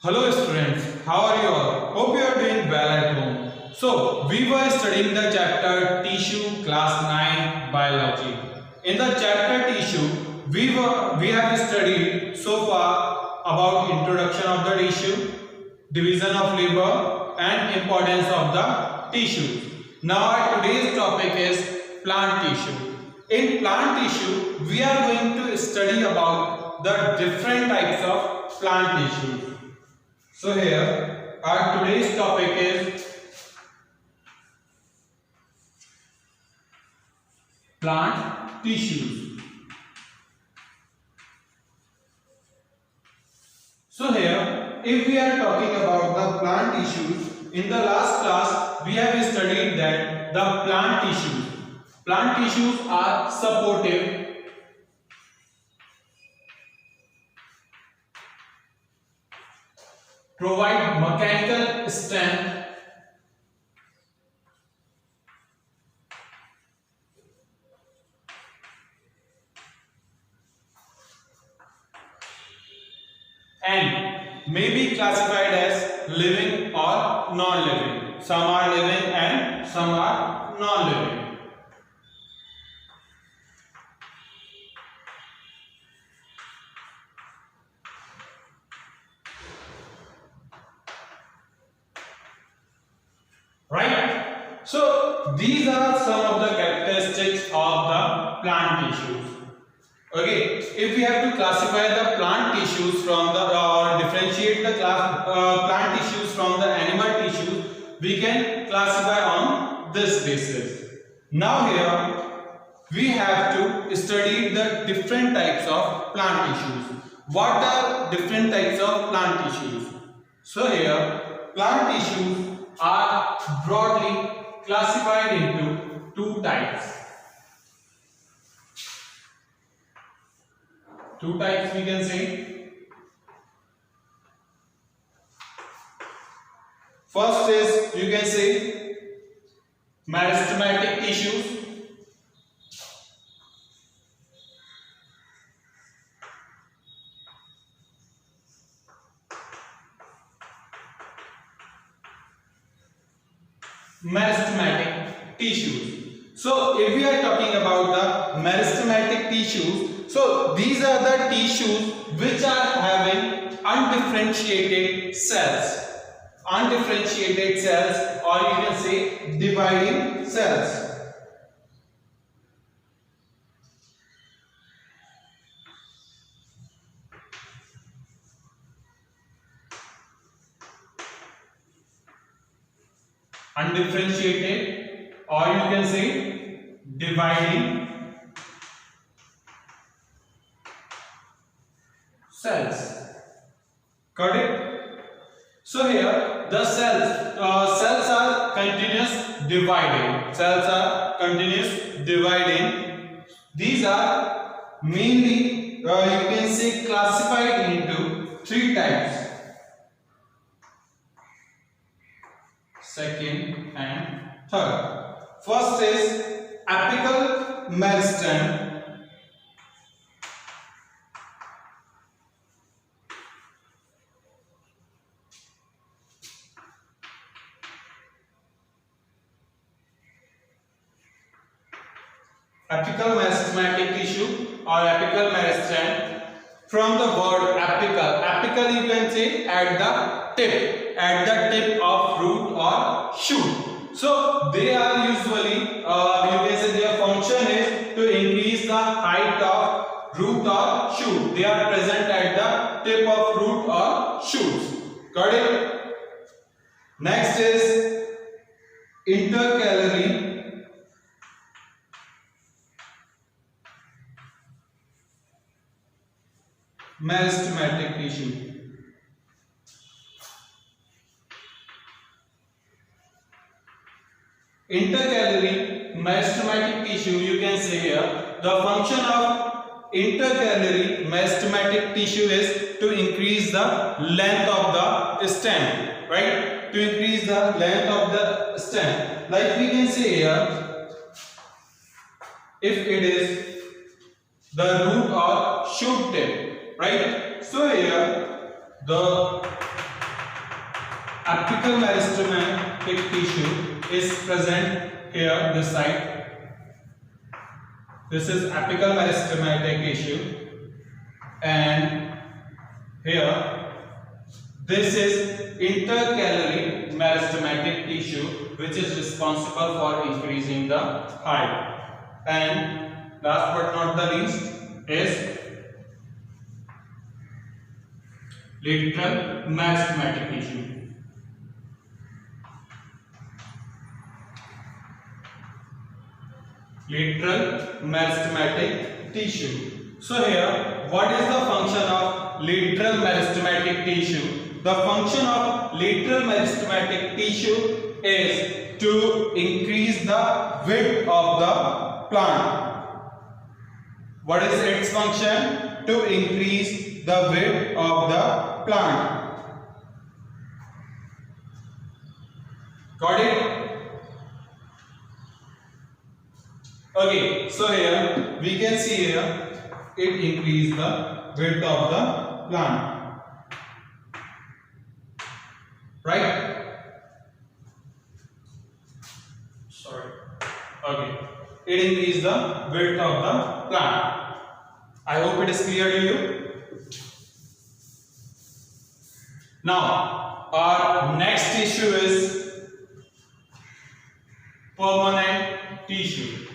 Hello students, how are you all? Hope you are doing well at home. So, we were studying the chapter Tissue Class 9 Biology. In the chapter Tissue, we have studied so far about introduction of the tissue, division of labor and importance of the tissues. Now our today's topic is plant tissue. In plant tissue, we are going to study about the different types of plant tissues. So here our today's topic is plant tissues. So here if we are talking about the plant tissues, in the last class we have studied that the plant tissues are supportive, provide mechanical strength, and may be classified as living or non-living. Some are living and some are non-living. Right? So these are some of the characteristics of the plant tissues. Okay, if we have to classify the plant tissues from the differentiate the plant tissues from the animal tissues, we can classify on this basis. Now here we have to study the different types of plant tissues. What are different types of plant tissues? So here plant tissues are broadly classified into two types. Two types we can say. First is, you can say, meristematic tissues. Meristematic tissues. So if we are talking about the meristematic tissues, so these are the tissues which are having undifferentiated cells. Undifferentiated cells, or you can say dividing cells. Undifferentiated, or you can say dividing cells. Correct? So here the cells are continuous dividing. Cells are continuous dividing. These are mainly you can say classified into three types. Second and third. First is apical meristem. Apical meristematic tissue or apical meristem. From the word apical, apical you can say at the tip of root or shoot. So they are usually, you can say their function is to increase the height of root or shoot. They are present at the tip of root or shoots. Got it? Next is intercalary meristematic tissue. Intercalary meristematic tissue, you can say here, the function of intercalary meristematic tissue is to increase the length of the stem, right? To increase the length of the stem. Like we can say here, if it is the root or shoot tip, right? So here the apical meristematic tissue is present here, this side. This is apical meristematic tissue, and here this is intercalary meristematic tissue, which is responsible for increasing the height. And last but not the least is lateral meristematic tissue. Lateral meristematic tissue. So here, what is the function of lateral meristematic tissue? The function of lateral meristematic tissue is to increase the width of the plant. What is its function? To increase the width of the plant. Got it? Okay, so here we can see here it increase the width of the plant, right? Sorry. Okay, it increase the width of the plant. I hope it is clear to you. Now our next issue is permanent tissue.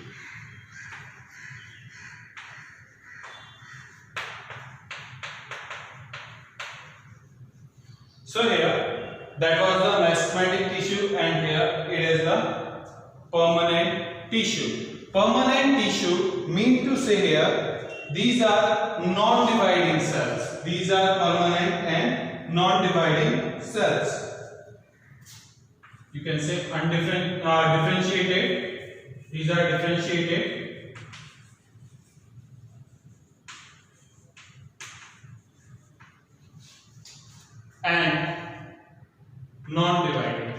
So here that was the meristematic tissue, and here it is the permanent tissue. Permanent tissue mean to say here these are non-dividing cells. These are permanent and non-dividing cells. You can say differentiated. These are differentiated. And non-dividing.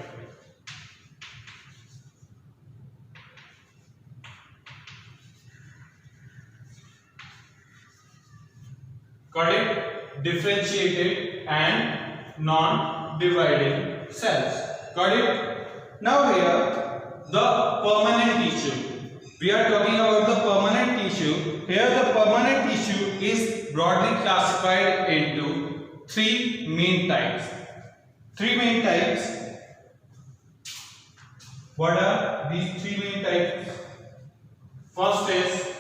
Got it? Differentiated and non-dividing cells. Got it? Now here the permanent tissue. We are talking about the permanent tissue. Here the permanent tissue is broadly classified into three main types. Three main types. What are these three main types? First is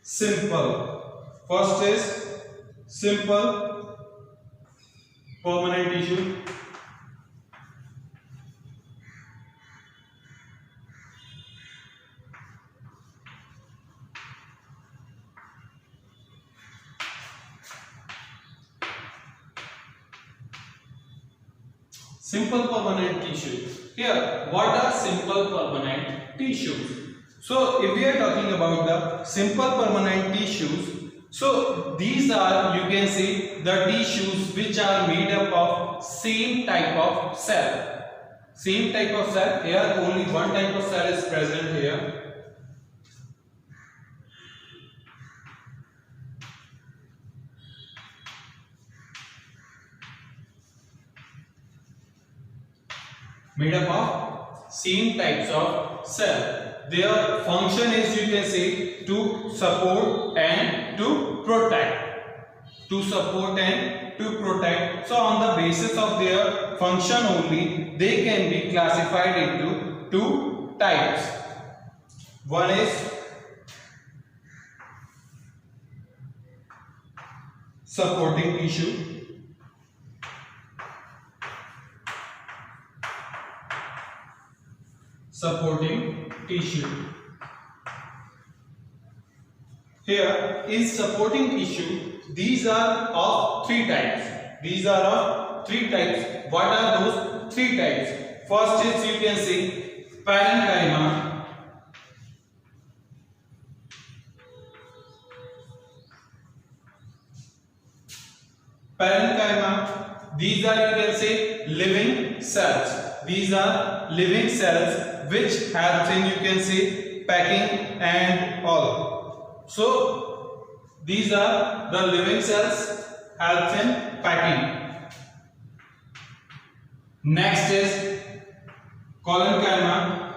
simple. First is simple permanent tissue. Simple permanent tissue. Here, what are simple permanent tissues? So, if we are talking about the simple permanent tissues, so these are, you can say, the tissues which are made up of same type of cell. Same type of cell. Here, only one type of cell is present here. Made up of same types of cell. Their function is, you can say, to support and to protect. To support and to protect. So on the basis of their function only, they can be classified into two types. One is supporting tissue. Supporting tissue. Here in supporting tissue, these are of three types. These are of three types. What are those three types? First is, you can see, parenchyma. Parenchyma. These are, you can say, living cells. These are living cells which helps in, you can say, packing and all. So These are the living cells, helps in packing. Next is coloncyma.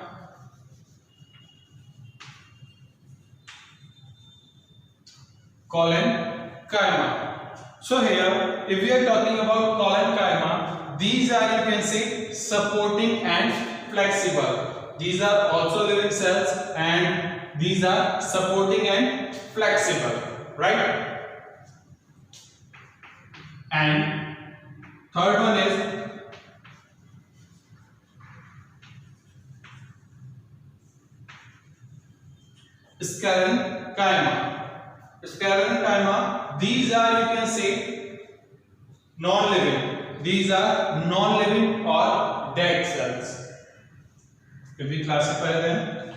Coloncyma. So here, if we are talking about coloncyma, these are, you can say, supporting and flexible. These are also living cells and these are supporting and flexible, right? And third one is sclerenchyma. Sclerenchyma, these are, you can say, non-living. These are non-living or dead cells. If we classify them,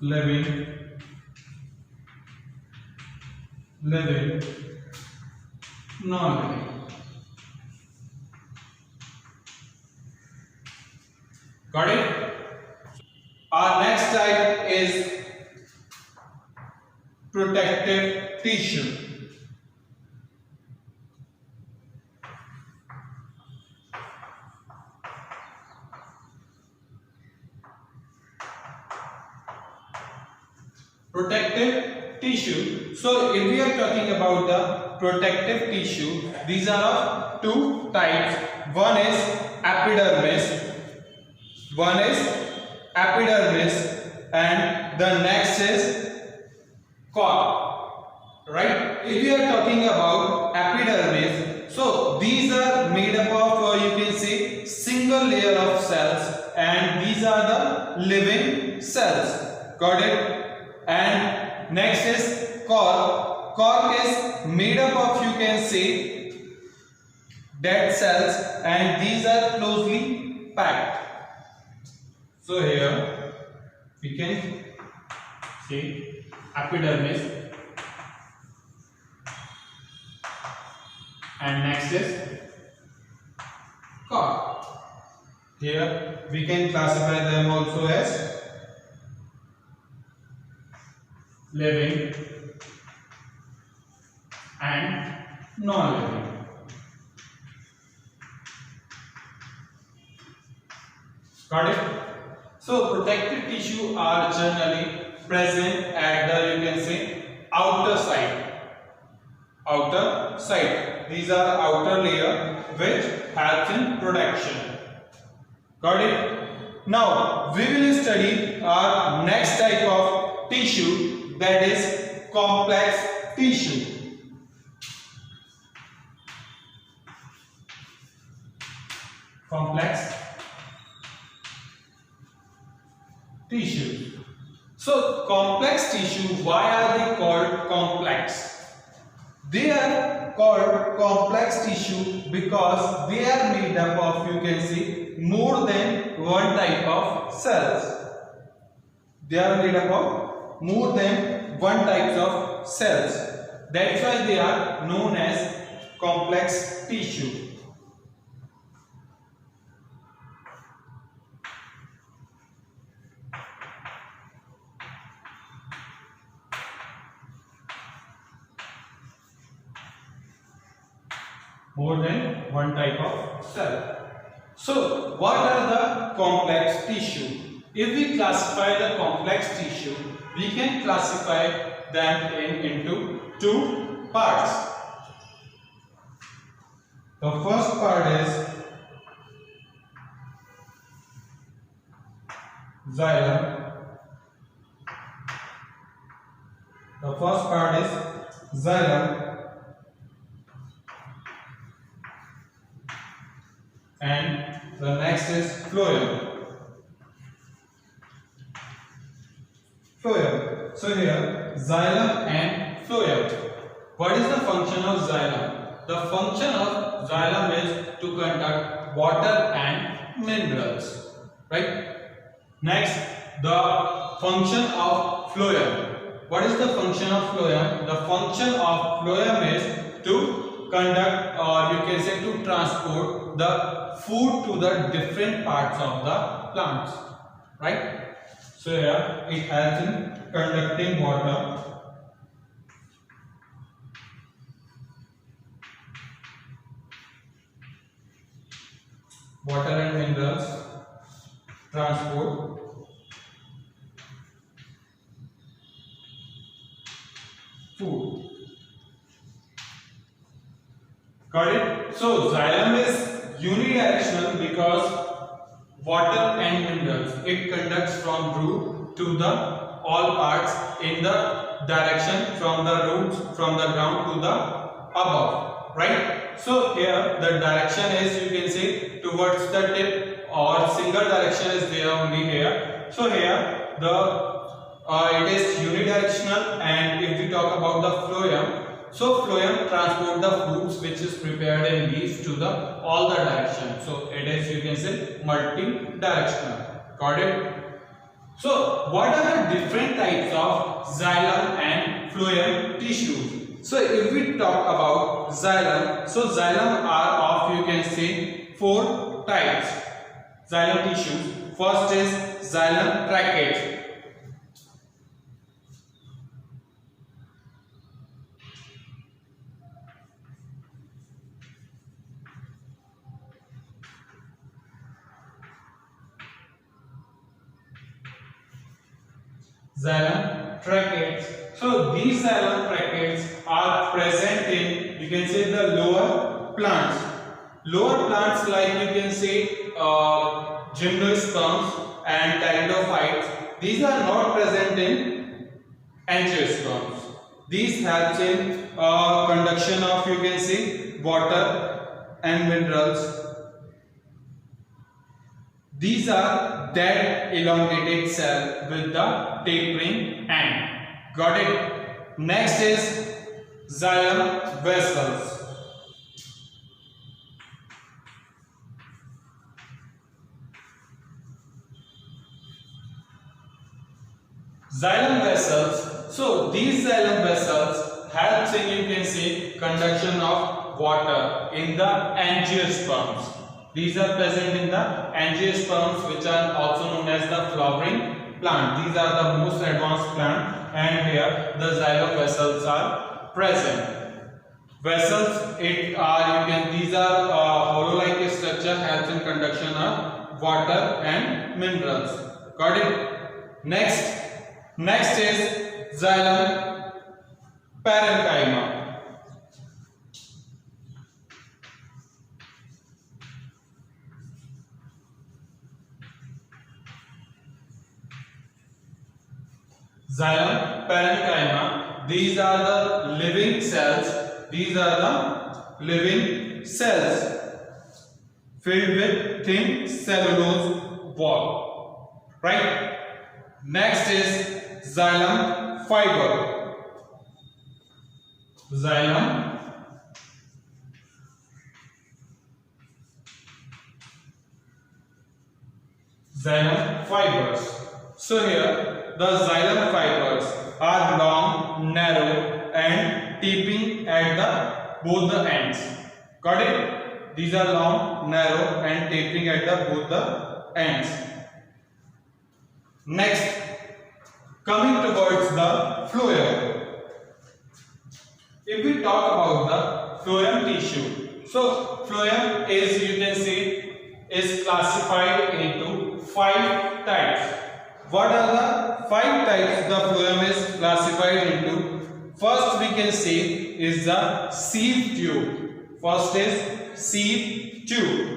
living, non-living. Got it? Our next type is protective tissue. Protective tissue. So if we are talking about the protective tissue, these are of two types. One is epidermis. And the next is cork. Right? If we are talking about epidermis, so these are made up of, you can say, single layer of cells, and these are the living cells. Got it? And next is cork. Cork is made up of, you can say, dead cells, and these are closely packed. So here we can see epidermis, and next is cork. Here we can classify them also as living and non-living. Got it? So protective tissue are generally present at the, you can say, outer side. These are outer layer which helps in protection. Got it? Now we will study our next type of tissue, that is complex tissue. Complex tissue. So complex tissue, why are they called complex? They are called complex tissue because they are made up of, you can see, more than one type of cells. They are made up of more than one type of cells. That's why they are known as complex tissue. More than one type of cell. So what are the complex tissue? If we classify the complex tissue, we can classify them into two parts. The first part is xylem. The first part is xylem. And the next is phloem. So here xylem and phloem. What is the function of xylem? The function of xylem is to conduct water and minerals. Right? Next, the function of phloem. What is the function of phloem? The function of phloem is to conduct, or you can say to transport the food to the different parts of the plants, right? So here it helps in conducting water, and minerals, transport, food. Got it? So xylem is unidirectional because water and minerals, it conducts from root to the all parts in the direction from the roots, from the ground to the above, right? So here the direction is, you can say, towards the tip, or single direction is there only here. So here the it is unidirectional. And if we talk about the phloem, so phloem transport the foods which is prepared in leaves to the all the directions. So it is, you can say, multi-directional. Got it? So what are the different types of xylem and phloem tissues? So if we talk about xylem, so xylem are of, you can say, 4 types. Xylem tissues. First is xylem tracheids. Xylem tracheids. So these xylem tracheids are present in, you can say, the lower plants. Lower plants like, you can say, gymnosperms and pteridophytes. These are not present in angiosperms. These helps in conduction of, you can say, water and minerals. These are dead elongated cell with the tapering end. Got it? Next is xylem vessels. Xylem vessels. So these xylem vessels helps in, you can say, conduction of water in the angiosperms. These are present in the angiosperms, which are also known as the flowering plant. These are the most advanced plant, and here the xylem vessels are present. Vessels, it are, you can, these are hollow-like structure, helps in conduction of water and minerals. Got it? Next is xylem parenchyma. Xylem parenchyma. These are the living cells. These are the living cells filled with thin cellulose wall. Right? Next is xylem fiber. Xylem fibers. So here the xylem fibers are long, narrow and tapering at both the ends. Got it? These are long, narrow and tapering at both the ends. Next, coming towards the phloem. If we talk about the phloem tissue, so phloem is, you can say, is classified into 5 types. What are the 5 types the phloem is classified into? First we can say is the sieve tube. First is sieve tube.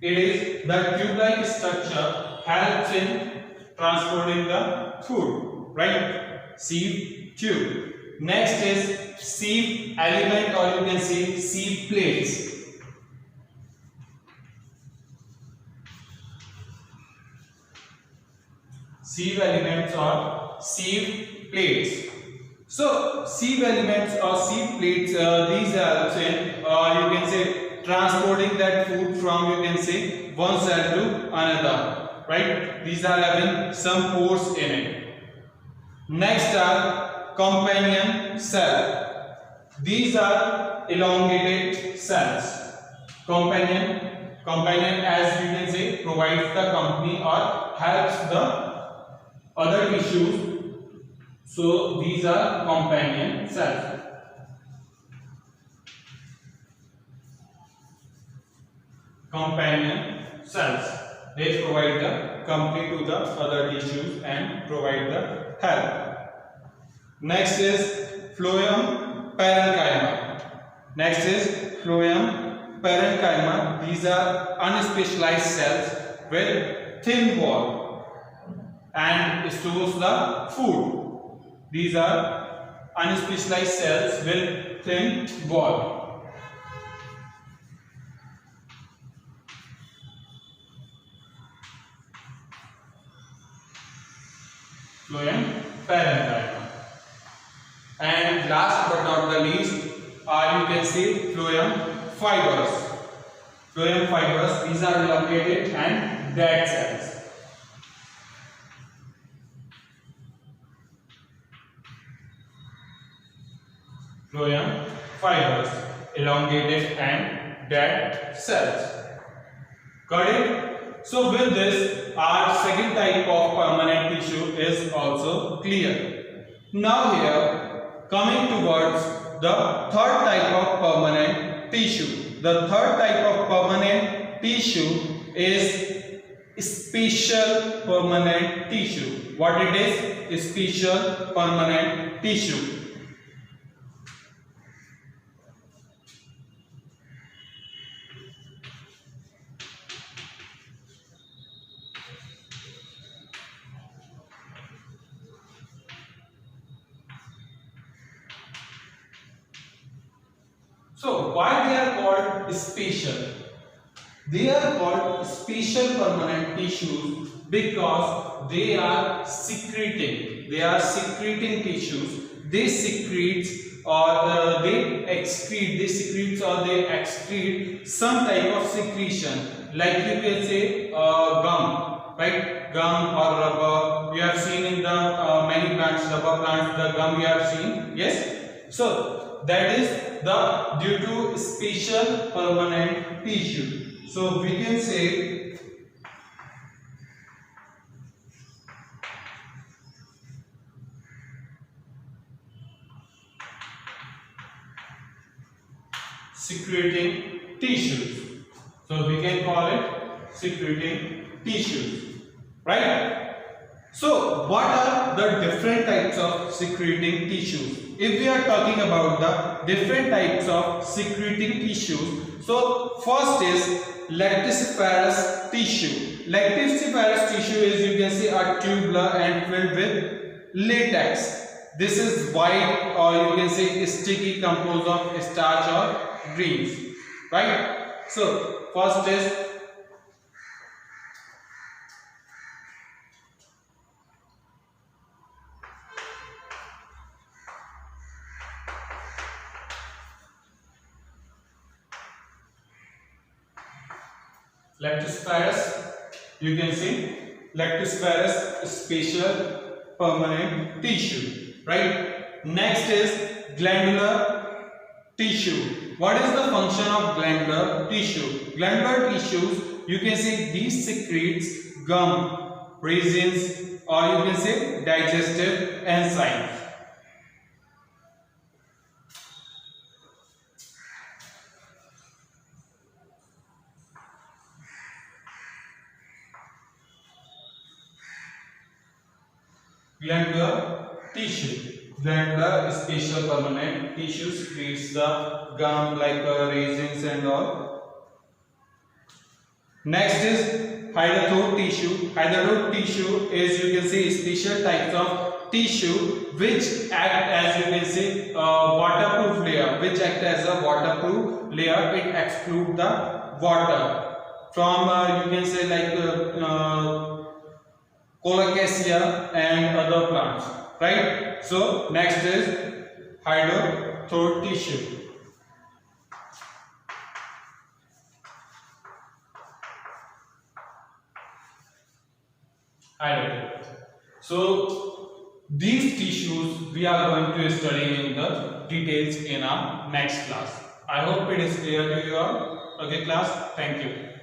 It is the tube-like structure helps in transporting the food, right? Sieve tube. Next is sieve element, or you can say sieve plates. Sieve elements or sieve plates. So sieve elements or sieve plates, these helps in, you can say, transporting that food from, you can say, one cell to another, right? These are having some pores in it. Next are companion cell. These are elongated cells. Companion as you can say provides the company or helps the other tissues. So these are companion cells. Companion cells. They provide the company to the other tissues and provide the help. Next is phloem parenchyma. Next is phloem parenchyma. These are unspecialized cells with thin wall and stores the food. These are unspecialized cells with thin wall. Phloem parenchyma. And last but not the least, you can see phloem fibers. Phloem fibers, these are elongated and dead cells. Phloem fibers, elongated and dead cells. Got it? So with this, our second type of permanent tissue is also clear. Now here, coming towards the third type of permanent tissue. The third type of permanent tissue is special permanent tissue. What it is? Special permanent tissue. So why they are called special? They are called special permanent tissues because they are secreting. They are secreting tissues. They secrete or they excrete. They secrete or they excrete some type of secretion. Like you can say gum, right? Gum or rubber. We have seen in the many plants, rubber plants, the gum we have seen. Yes. So that is the due to special permanent tissue. So we can say secreting tissues. So we can call it secreting tissues, right? So what are the different types of secreting tissues? If we are talking about the different types of secreting tissues, so first is lactiferous tissue. Lactiferous tissue is, you can see, a tubular and filled with latex. This is white or you can say sticky, composed of starch or greens, right? So first is lactiferous, you can see lactiferous special permanent tissue, right? Next is glandular tissue. What is the function of glandular tissue? Glandular tissues, you can say these secretes gum, resins, or you can say digestive enzymes. Glandular tissue. Glandular special permanent tissue secretes the gum like resins and all. Next is hydrophore tissue. Hydrophore tissue is, you can say, special types of tissue which act as, you can say, waterproof layer. Which act as a waterproof layer. It excludes the water from you can say like colocasia and other plants, right? So next is hydrophore tissue. Hydrophore. So these tissues we are going to study in the details in our next class. I hope it is clear to you all. Okay class, thank you.